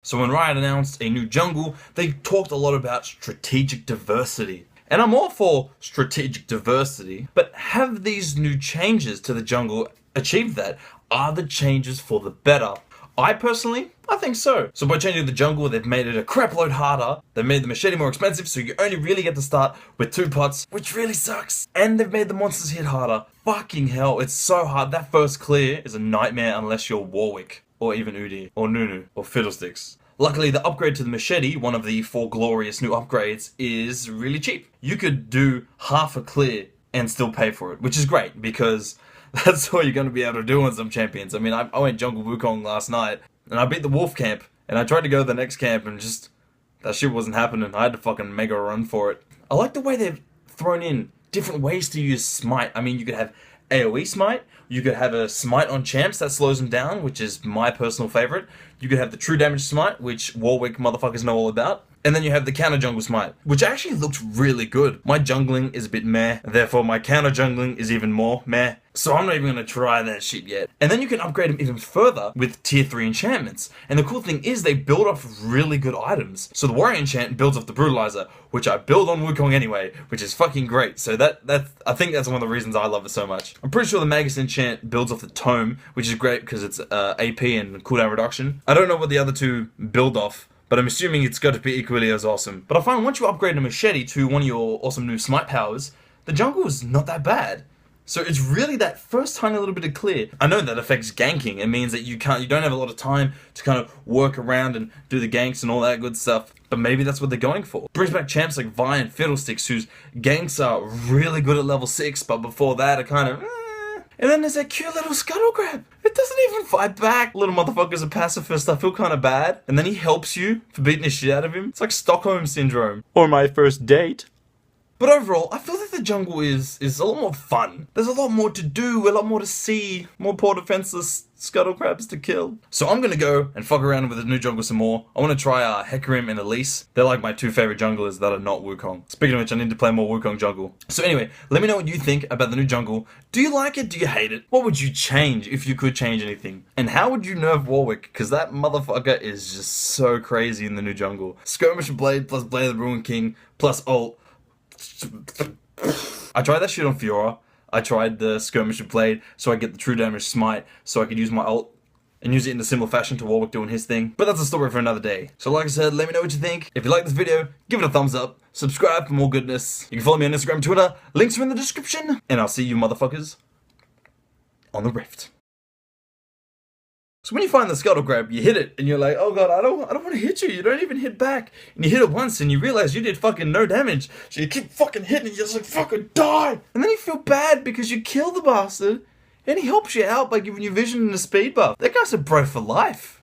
So when Riot announced a new jungle, they talked a lot about strategic diversity. And I'm all for strategic diversity, but have these new changes to the jungle achieved that? Are the changes for the better? I think so. So by changing the jungle, they've made it a crap load harder. They've made the machete more expensive, so you only really get to start with 2 pots, which really sucks. And they've made the monsters hit harder. Fucking hell, it's so hard. That first clear is a nightmare unless you're Warwick, or even Udi, or Nunu, or Fiddlesticks. Luckily, the upgrade to the machete, one of the 4 glorious new upgrades, is really cheap. You could do half a clear and still pay for it, which is great because that's all you're going to be able to do on some champions. I mean, I went Jungle Wukong last night, and I beat the Wolf camp, and I tried to go to the next camp, and just, that shit wasn't happening. I had to fucking mega run for it. I like the way they've thrown in different ways to use Smite. I mean, you could have AoE Smite, you could have a Smite on champs that slows them down, which is my personal favorite. You could have the True Damage Smite, which Warwick motherfuckers know all about. And then you have the counter jungle smite, which actually looks really good. My jungling is a bit meh, therefore my counter jungling is even more meh. So I'm not even going to try that shit yet. And then you can upgrade them even further with tier 3 enchantments. And the cool thing is they build off really good items. So the warrior enchant builds off the brutalizer, which I build on Wukong anyway, which is fucking great. So I think that's one of the reasons I love it so much. I'm pretty sure the Magus enchant builds off the tome, which is great because it's AP and cooldown reduction. I don't know what the other two build off, but I'm assuming it's got to be equally as awesome. But I find once you upgrade a machete to one of your awesome new smite powers, the jungle is not that bad. So it's really that first tiny little bit of clear. I know that affects ganking. It means that you don't have a lot of time to kind of work around and do the ganks and all that good stuff. But maybe that's what they're going for. Brings back champs like Vi and Fiddlesticks, whose ganks are really good at level 6, but before that are kind of And then there's that cute little scuttle grab. It doesn't even fight back. Little motherfucker's a pacifist. I feel kind of bad. And then he helps you for beating the shit out of him. It's like Stockholm Syndrome. Or my first date. But overall, I feel like the jungle is a lot more fun. There's a lot more to do, a lot more to see, more poor defenseless scuttle crabs to kill. So I'm gonna go and fuck around with the new jungle some more. I want to try Hecarim and Elise. They're like my 2 favorite junglers that are not Wukong. Speaking of which, I need to play more Wukong jungle. So anyway, let me know what you think about the new jungle. Do you like it? Do you hate it? What would you change if you could change anything? And how would you nerf Warwick? Because that motherfucker is just so crazy in the new jungle. Skirmish Blade plus Blade of the Ruin King plus ult. I tried that shit on Fiora. I tried the Skirmisher Blade so I get the True Damage Smite so I could use my ult and use it in a similar fashion to Warwick doing his thing. But that's a story for another day. So like I said, let me know what you think. If you like this video, give it a thumbs up. Subscribe for more goodness. You can follow me on Instagram, Twitter. Links are in the description. And I'll see you motherfuckers on the Rift. So when you find the scuttle grab, you hit it, and you're like, oh god, I don't want to hit you. You don't even hit back. And you hit it once, and you realize you did fucking no damage. So you keep fucking hitting, and you're just like, fucking die! And then you feel bad because you killed the bastard, and he helps you out by giving you vision and a speed buff. That guy's a bro for life.